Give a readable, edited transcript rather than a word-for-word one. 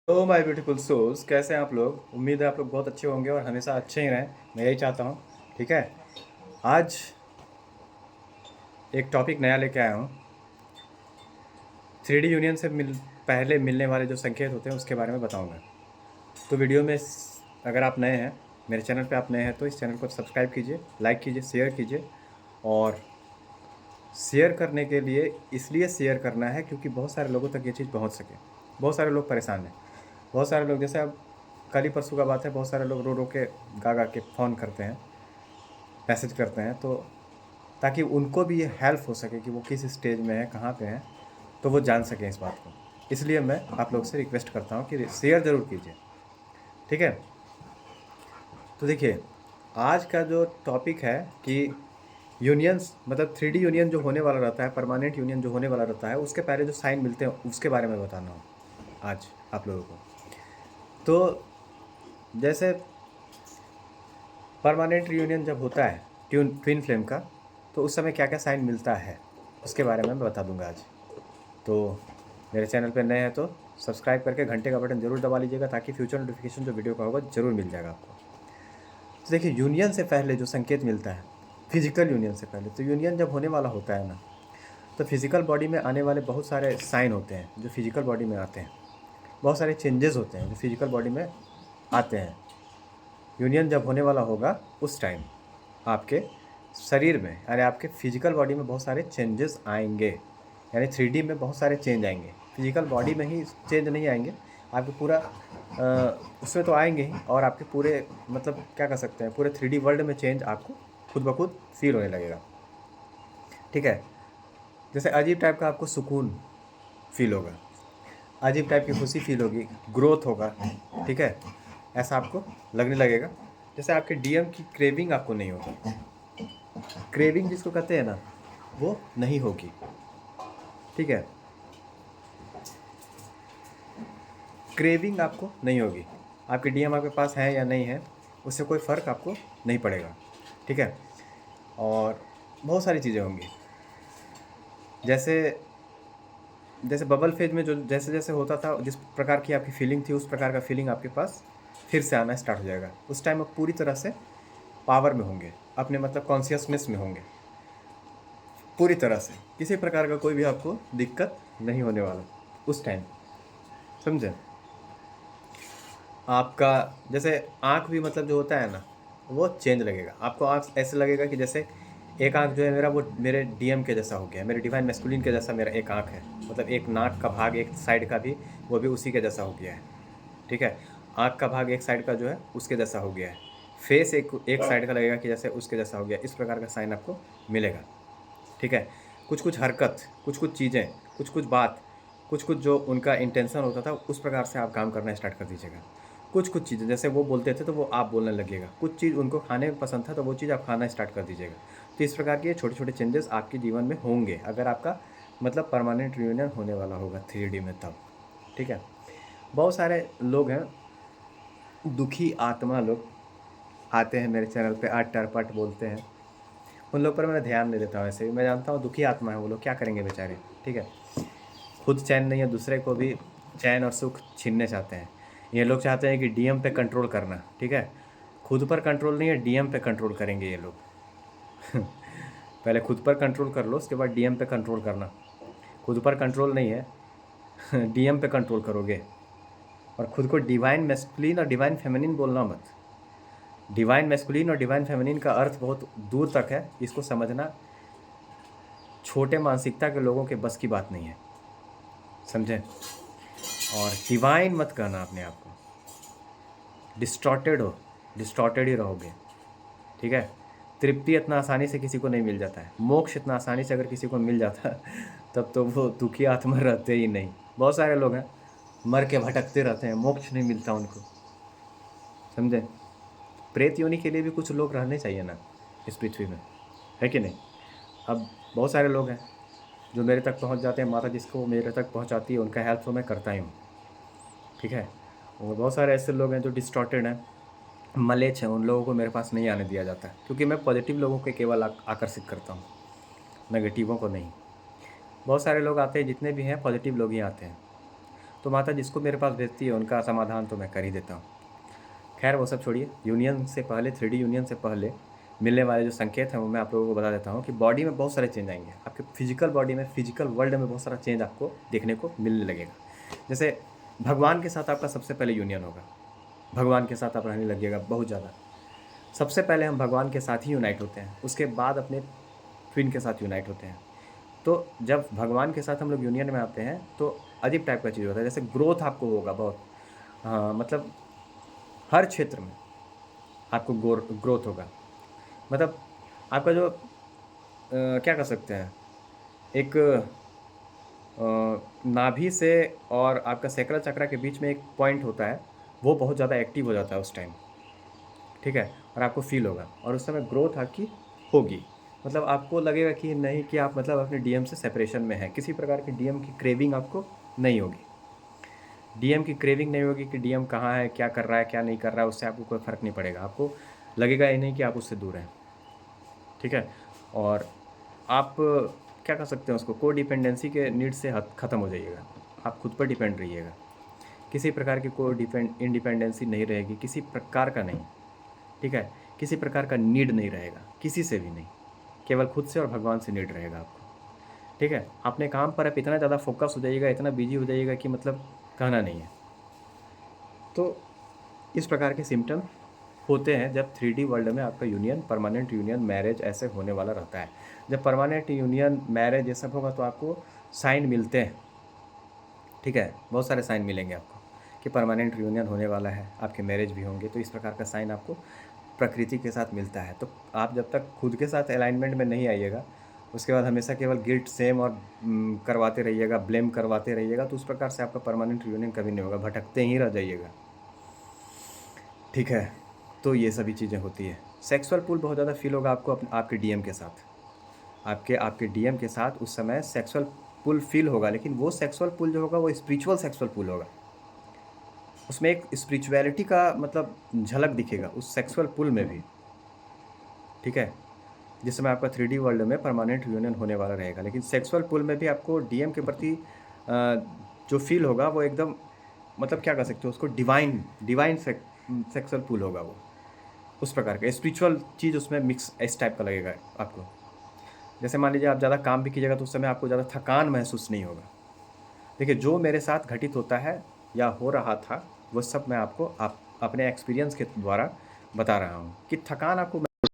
तो my beautiful souls, कैसे हैं आप लोग। उम्मीद है आप लोग बहुत अच्छे होंगे और हमेशा अच्छे ही रहें। मैं यही चाहता हूँ। ठीक है। आज एक टॉपिक नया लेके आया हूँ। 3D यूनियन से पहले मिलने वाले जो संकेत होते हैं उसके बारे में बताऊँगा। तो वीडियो में अगर आप नए हैं, मेरे चैनल पे आप नए हैं, तो इस चैनल को सब्सक्राइब कीजिए, लाइक कीजिए, शेयर कीजिए। और शेयर करने के लिए इसलिए शेयर करना है क्योंकि बहुत सारे लोगों तक ये चीज़ पहुँच सके। बहुत सारे लोग परेशान हैं। बहुत सारे लोग, जैसे अब कल ही परसों का बात है, बहुत सारे लोग रो रो के गा गा के फ़ोन करते हैं, मैसेज करते हैं, तो ताकि उनको भी ये हेल्प हो सके कि वो किस स्टेज में है, कहाँ पे हैं, तो वो जान सकें इस बात को। इसलिए मैं आप लोग से रिक्वेस्ट करता हूँ कि शेयर ज़रूर कीजिए। ठीक है। तो देखिए, आज का जो टॉपिक है कि यूनियंस, मतलब 3D यूनियन जो होने वाला रहता है, परमानेंट यूनियन जो होने वाला रहता है, उसके पहले जो साइन मिलते हैं उसके बारे में बताना हूँ आज आप लोगों को। तो जैसे परमानेंट रीयूनियन जब होता है ट्विन फ्लेम का, तो उस समय क्या क्या साइन मिलता है उसके बारे में मैं बता दूंगा आज। तो मेरे चैनल पर नए हैं तो सब्सक्राइब करके घंटे का बटन ज़रूर दबा लीजिएगा, ताकि फ्यूचर नोटिफिकेशन जो वीडियो का होगा ज़रूर मिल जाएगा आपको। तो देखिए, यूनियन से पहले जो संकेत मिलता है, फिजिकल यूनियन से पहले, तो यूनियन जब होने वाला होता है ना, तो फिजिकल बॉडी में आने वाले बहुत सारे साइन होते हैं जो फिजिकल बॉडी में आते हैं। बहुत सारे चेंजेस होते हैं जो फिजिकल बॉडी में आते हैं। यूनियन जब होने वाला होगा उस टाइम आपके शरीर में, यानी आपके फिजिकल बॉडी में बहुत सारे चेंजेस आएंगे। यानी 3D में बहुत सारे चेंज आएंगे। फिजिकल बॉडी में ही चेंज नहीं आएंगे, आपके पूरा उसमें तो आएंगे ही, और आपके पूरे, मतलब क्या कह सकते हैं, पूरे 3D वर्ल्ड में चेंज आपको खुद ब खुद फील होने लगेगा। ठीक है। जैसे अजीब टाइप का आपको सुकून फील होगा, अजीब टाइप की खुशी फील होगी, ग्रोथ होगा। ठीक है। ऐसा आपको लगने लगेगा। जैसे आपके डीएम की क्रेविंग आपको नहीं होगी। क्रेविंग जिसको कहते हैं ना, वो नहीं होगी। ठीक है। क्रेविंग आपको नहीं होगी। आपके डीएम आपके पास है या नहीं है, उससे कोई फ़र्क आपको नहीं पड़ेगा। ठीक है। और बहुत सारी चीज़ें होंगी। जैसे जैसे बबल फेज में जो जैसे जैसे होता था, जिस प्रकार की आपकी फीलिंग थी, उस प्रकार का फीलिंग आपके पास फिर से आना स्टार्ट हो जाएगा। उस टाइम आप पूरी तरह से पावर में होंगे, अपने मतलब कॉन्शियसनेस में होंगे पूरी तरह से। किसी प्रकार का कोई भी आपको दिक्कत नहीं होने वाला उस टाइम। समझे। आपका जैसे आँख भी, मतलब जो होता है ना, वो चेंज लगेगा आपको। आँख ऐसे लगेगा कि जैसे एक आँख जो है मेरा, वो मेरे डीएम के जैसा हो गया, मेरे डिवाइन मैस्कुलिन के जैसा मेरा एक आँख है। मतलब एक नाक का भाग एक साइड का भी, वो भी उसी के जैसा हो गया है। ठीक है। आँख का भाग एक साइड का जो है उसके जैसा हो गया है। फेस एक एक साइड का लगेगा कि जैसे उसके जैसा हो गया। इस प्रकार का साइन आपको मिलेगा। ठीक है। कुछ कुछ हरकत, कुछ कुछ चीज़ें, कुछ कुछ बात, कुछ कुछ जो उनका इंटेंशन होता था, उस प्रकार से आप काम करना स्टार्ट कर दीजिएगा। कुछ कुछ चीज़ें जैसे वो बोलते थे तो वो आप बोलने लगेगा। कुछ चीज़ उनको खाने में पसंद था तो वो चीज़ आप खाना स्टार्ट कर दीजिएगा। तो इस प्रकार के छोटे छोटे चेंजेस आपके जीवन में होंगे, अगर आपका मतलब परमानेंट रियूनियन होने वाला होगा 3D में तब। ठीक है। बहुत सारे लोग हैं, दुखी आत्मा लोग आते हैं मेरे चैनल पे, अट पट बोलते हैं। उन लोग पर मैं ध्यान नहीं देता हूँ। ऐसे ही मैं जानता हूँ दुखी आत्मा है वो लोग, क्या करेंगे बेचारे। ठीक है। खुद चैन नहीं है, दूसरे को भी चैन और सुख छीनने चाहते हैं। ये लोग चाहते हैं कि डीएम पे कंट्रोल करना। ठीक है। खुद पर कंट्रोल नहीं है, डीएम पे कंट्रोल करेंगे ये लोग। पहले खुद पर कंट्रोल कर लो, उसके बाद डीएम पे कंट्रोल करना। खुद पर कंट्रोल नहीं है, डीएम पे कंट्रोल करोगे। और खुद को डिवाइन मैस्कुलिन और डिवाइन फेमिनिन बोलना मत। डिवाइन मैस्कुलिन और डिवाइन फेमिनिन का अर्थ बहुत दूर तक है, इसको समझना छोटे मानसिकता के लोगों के बस की बात नहीं है। समझें। और डिवाइन मत कहना अपने आप को। डिस्टॉर्टेड हो, डिस्टॉर्टेड ही रहोगे। ठीक है। तृप्ति इतना आसानी से किसी को नहीं मिल जाता है, मोक्ष इतना आसानी से अगर किसी को मिल जाता है तब तो वो दुखी आत्मा रहते ही नहीं। बहुत सारे लोग हैं मर के भटकते रहते हैं, मोक्ष नहीं मिलता उनको। समझे। प्रेत योनि के लिए भी कुछ लोग रहने चाहिए ना इस पृथ्वी में, है कि नहीं। अब बहुत सारे लोग हैं जो मेरे तक पहुंच जाते हैं, माता जिसको मेरे तक पहुंचाती है उनका हेल्प तो मैं करता ही हूँ। ठीक है। और बहुत सारे ऐसे लोग हैं जो डिस्टॉर्टेड हैं, मलेच्छ हैं, उन लोगों को मेरे पास नहीं आने दिया जाता, क्योंकि मैं पॉजिटिव लोगों के केवल आकर्षित करता हूँ, नेगेटिवों को नहीं। बहुत सारे लोग आते हैं, जितने भी हैं पॉजिटिव लोग ही आते हैं। तो माता जिसको मेरे पास भेजती है उनका समाधान तो मैं कर ही देता हूँ। खैर वो सब छोड़िए, यूनियन से पहले 3D यूनियन से पहले मिलने वाले जो संकेत हैं वो मैं आप लोगों को बता देता हूँ कि बॉडी में बहुत सारे चेंज आएंगे। आपके फिजिकल बॉडी में, फिजिकल वर्ल्ड में बहुत सारा चेंज आपको देखने को मिलने लगेगा। जैसे भगवान के साथ आपका सबसे पहले यूनियन होगा, भगवान के साथ आप रहने लगिएगा बहुत ज़्यादा। सबसे पहले हम भगवान के साथ ही यूनाइट होते हैं, उसके बाद अपने ट्विन के साथ यूनाइट होते हैं। तो जब भगवान के साथ हम लोग यूनियन में आते हैं तो अजीब टाइप का चीज़ होता है। जैसे ग्रोथ आपको होगा बहुत, हाँ मतलब हर क्षेत्र में आपको ग्रोथ होगा। मतलब आपका जो क्या कर सकते हैं, एक नाभि से और आपका सैक्रल चक्र के बीच में एक पॉइंट होता है, वो बहुत ज़्यादा एक्टिव हो जाता है उस टाइम, ठीक है, और आपको फील होगा और उस समय ग्रोथ आपकी होगी। मतलब आपको लगेगा कि नहीं कि आप मतलब अपने डीएम से सेपरेशन में हैं, किसी प्रकार की डीएम की क्रेविंग आपको नहीं होगी। डीएम की क्रेविंग नहीं होगी कि डीएम कहाँ है, क्या कर रहा है, क्या नहीं कर रहा है, उससे आपको कोई फ़र्क नहीं पड़ेगा। आपको लगेगा ही नहीं कि आप उससे दूर हैं, ठीक है। और आप क्या कर सकते हैं, उसको को डिपेंडेंसी के नीड से ख़त्म हो जाइएगा। आप खुद पर डिपेंड रहिएगा, किसी प्रकार की कोई इंडिपेंडेंसी नहीं रहेगी, किसी प्रकार का नहीं, ठीक है। किसी प्रकार का नीड नहीं रहेगा, किसी से भी नहीं, केवल खुद से और भगवान से नीड रहेगा आपको, ठीक है। अपने काम पर आप इतना ज़्यादा फोकस हो जाइएगा, इतना बिजी हो जाइएगा कि मतलब कहना नहीं है। तो इस प्रकार के सिम्टम होते हैं जब 3D वर्ल्ड में आपका यूनियन, परमानेंट यूनियन, मैरिज ऐसे होने वाला रहता है। जब परमानेंट यूनियन, मैरिज ये सब होगा तो आपको साइन मिलते हैं, ठीक है। बहुत सारे साइन मिलेंगे आपको कि परमानेंट यूनियन होने वाला है, आपके मैरिज भी होंगे। तो इस प्रकार का साइन आपको प्रकृति के साथ मिलता है। तो आप जब तक खुद के साथ अलाइनमेंट में नहीं आइएगा, उसके बाद हमेशा केवल गिल्ट, सेम और करवाते रहिएगा, ब्लेम करवाते रहिएगा, तो उस प्रकार से आपका परमानेंट यूनियन कभी नहीं होगा, भटकते ही रह जाइएगा, ठीक है। तो ये सभी चीज़ें होती है। सेक्सुअल पुल बहुत ज़्यादा फील होगा आपको आपके डीएम के साथ, आपके डीएम के साथ उस समय सेक्सुअल पुल फील होगा। लेकिन वो सेक्सुअल पुल जो होगा वो स्पिरिचुअल सेक्सुअल पुल होगा, उसमें एक स्पिरिचुअलिटी का मतलब झलक दिखेगा उस सेक्सुअल पुल में भी, ठीक है। जिस समय आपका 3D वर्ल्ड में परमानेंट यूनियन होने वाला रहेगा, लेकिन सेक्सुअल पुल में भी आपको डीएम के प्रति जो फील होगा वो एकदम मतलब क्या कह सकते हो उसको, डिवाइन सेक्सुअल पुल होगा वो, उस प्रकार का स्पिरिचुअल चीज़ उसमें मिक्स इस टाइप का लगेगा आपको। जैसे मान लीजिए आप ज़्यादा काम भी कीजिएगा तो उस समय आपको ज़्यादा थकान महसूस नहीं होगा। देखिए जो मेरे साथ घटित होता है या हो रहा था वो सब मैं आपको अपने एक्सपीरियंस के द्वारा बता रहा हूँ कि थकान आपको